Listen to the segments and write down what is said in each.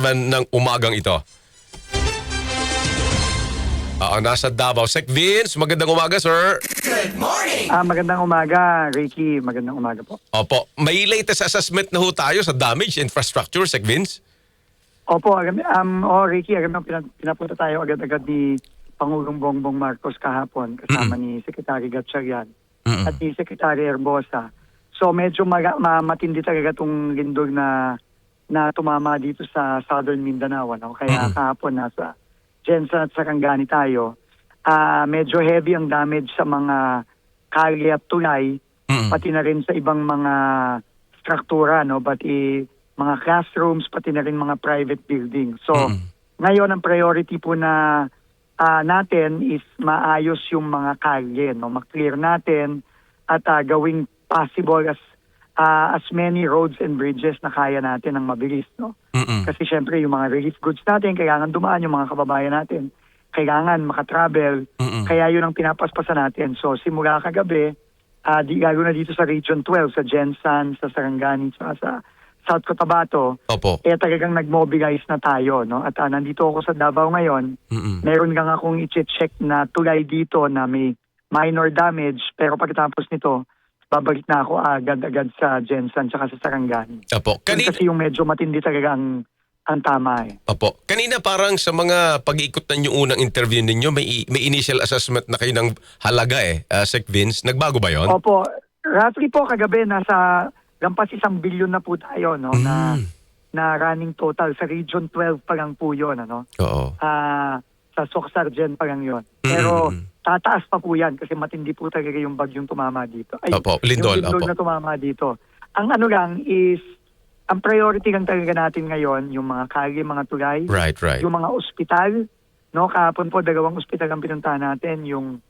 ng umagang ito. Nasa Davao. Sec Vince, magandang umaga, sir. Magandang umaga, Ricky. Magandang umaga po. Opo. May latest assessment na ho tayo sa damage infrastructure, Sec Vince? Opo, Ricky, pinapunta tayo agad-agad ni Pangulong Bongbong Marcos kahapon kasama ni Secretary Gatchalian at ni Secretary Herbosa. So medyo matindi talaga itong lindol na tumama dito sa Southern Mindanao. No? Kaya kahapon nasa Jensen at Sarangani tayo. Medyo heavy ang damage sa mga kalye at tulay, pati na rin sa ibang mga struktura, no? Pati mga classrooms, pati na rin mga private buildings. So, ngayon ang priority po na natin is maayos yung mga kalye, no? Ma-clear natin at gawing possible as many roads and bridges na kaya natin ng mabilis, no? Kasi syempre yung mga relief goods natin, kailangan dumaan yung mga kababayan natin, kailangan makatravel, kaya yun ang pinapaspasan natin. So simula kagabi, lalo na dito sa Region 12, sa Jensen, sa Sarangani, sa South Cotabato, talagang nag-mobilize na tayo, no? At nandito ako sa Davao ngayon, meron kang akong i-check na tulay dito na may minor damage, pero pagkatapos nito, babalik na ako agad-agad sa Jensen tsaka sa Sarangani. Kasi yung medyo matindi talaga ang tama eh. Opo. Kanina parang sa mga pag-iikot na yung unang interview ninyo, may initial assessment na kayo ng halaga Sec Vince. Nagbago ba yon? Opo. Roughly po kagabi, nasa lampas 1 billion na po tayo, no? Na running total. Sa Region 12 pa lang po yun, ano? Oo. Sa Soc-Sargen pa lang yun. Pero tataas pa po yan kasi matindi po talaga yung bagyong tumama dito. Opo, lindol. Yung lindol na tumama dito. Ang ano lang is, ang priority lang talaga natin ngayon, yung mga kalye, mga tulay, Right. yung mga ospital, no? Kahapon po, 2 ospital ang pinuntahan natin, yung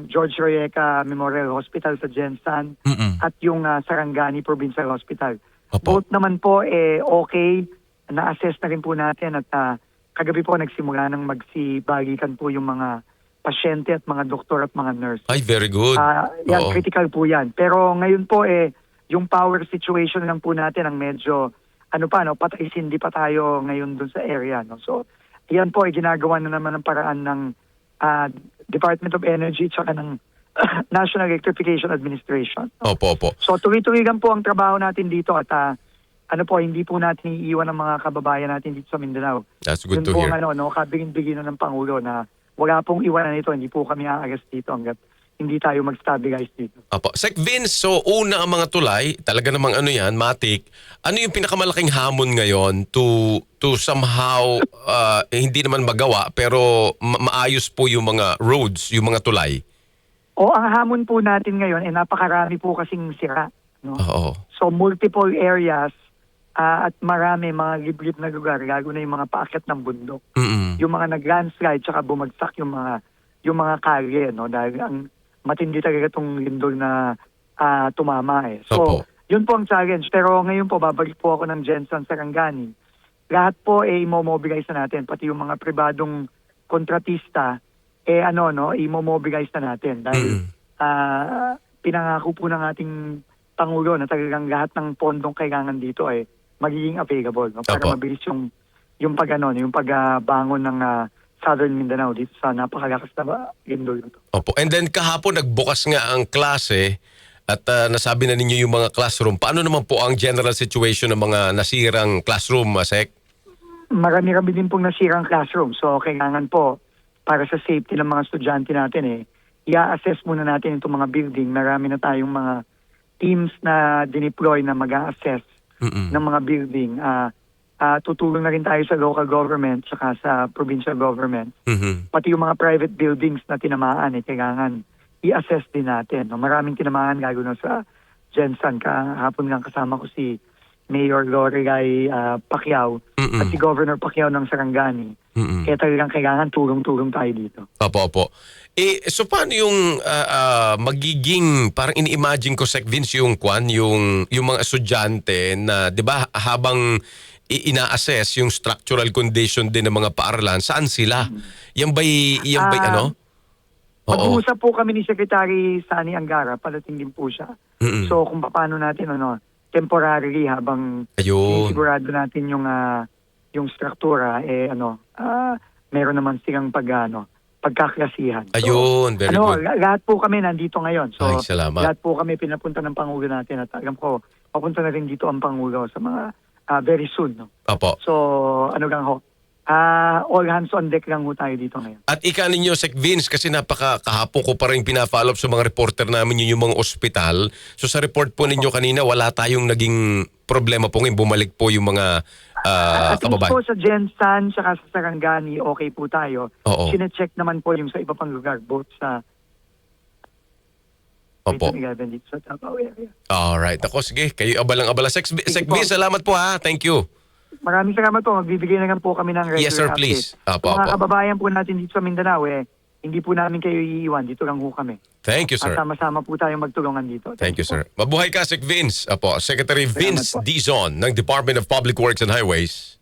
George Royeca Memorial Hospital sa Jensen at yung Sarangani Provincial Hospital. Opo. Both naman po okay, na-assess na rin po natin at kagabi po nagsimula ng magsibalikan po yung mga pasyente at mga doktor at mga nurse. Ay, very good. Critical po yan. Pero ngayon po yung power situation lang po natin ang medyo, patay-sindi pa tayo ngayon dun sa area. No? So, yan po ginagawa na naman ang paraan ng Department of Energy at ng National Electrification Administration. No? Opo. So, tuloy-tuloy lang po ang trabaho natin dito at hindi po natin iiwan ang mga kababayan natin dito sa Mindanao. That's good to po hear. Kabigin-bigin ng Pangulo na wala pong iwanan ito, hindi po kami aagas dito hanggat hindi tayo mag-stabilize dito. Opo. Sec Vince, so una ang mga tulay, talaga namang matik. Ano yung pinakamalaking hamon ngayon to somehow, hindi naman magawa, pero maayos po yung mga roads, yung mga tulay? Ang hamon po natin ngayon, napakarami po kasing sira. No? Oo. So multiple areas at marami mga liblib na lugar, lalo na yung mga paakyat ng bundok. Yung mga nag-landslide, tsaka bumagsak yung mga kalye, no? Dahil ang matindi talaga itong lindol na tumama So, yun po ang challenge. Pero ngayon po, babalik po ako ng Jensen Sarangani. Lahat po imo-mobilize na natin, pati yung mga pribadong kontratista, imo-mobilize na natin. Dahil pinangako po ng ating Pangulo na talagang lahat ng pondong kailangan dito magiging available, no? Para mabilis yung pagbangon ng Southern Mindanao dito sa napakalakas na lindol. Opo. And then kahapon nagbukas nga ang klase at nasabi na ninyo yung mga classroom. Paano naman po ang general situation ng mga nasirang classroom, Sec? Marami-rami din pong nasirang classroom. So kailangan po para sa safety ng mga estudyante natin i-assess muna natin itong mga building. Marami na tayong mga teams na dineploy na mag-a-assess ng mga building. Tutulong na rin tayo sa local government saka sa provincial government. Pati yung mga private buildings na tinamaan, kailangan i-assess din natin. No? Maraming tinamaan lalo na sa Jensen. Kahapon lang kasama ko si Mayor Lorelai Pacquiao at si Governor Pacquiao ng Sarangani. Kaya talagang kailangan tulong-tulong tayo dito. Opo. So paano yung magiging, parang ini-imagine ko, Sec Vince, yung mga estudyante na, di ba, habang ina-assess yung structural condition din ng mga paaralan, saan sila? Yan ba'y ano? Mag-uusap po kami ni Secretary Sani Angara, palating din po siya. So kung paano natin temporarily habang Ayun. sigurado natin yung struktura, meron naman silang pagkaklasihan. Ayun, very good. Lahat po kami nandito ngayon. So, Ay, salamat. lahat po kami pinapunta ng Pangulo natin at alam ko, papunta na rin dito ang Pangulo sa mga very soon. No? Opo. So, all hands on deck lang ho tayo dito ngayon. At ika ninyo, Sec Vince, kasi kahapon ko pa rin pina-follow up sa mga reporter namin yung mga ospital. So sa report po ninyo kanina, wala tayong naging problema po ngayon. Bumalik po yung mga At least kababayan. po sa Jensan saka sa Sarangani, okay po tayo. Oo. Sinecheck naman po yung sa iba pang lugar, both sa Opo. 11 dito sa Davao area. Alright. Ako, sige. Kayo abalang-abala. Sec po. Vince, salamat po ha. Thank you. Maraming salamat po. Magbibigay na lang po kami ng regular Yes, sir, update. please. Apo, Mga apo. kababayan po natin dito sa Mindanao, hindi po namin kayo iiwan. Dito lang ho kami. Thank you, sir. At sama-sama po tayong magtulungan dito. Thank you, sir. Mabuhay ka, Sec Vince. Apo, Secretary Salamat Vince po. Dizon ng Department of Public Works and Highways.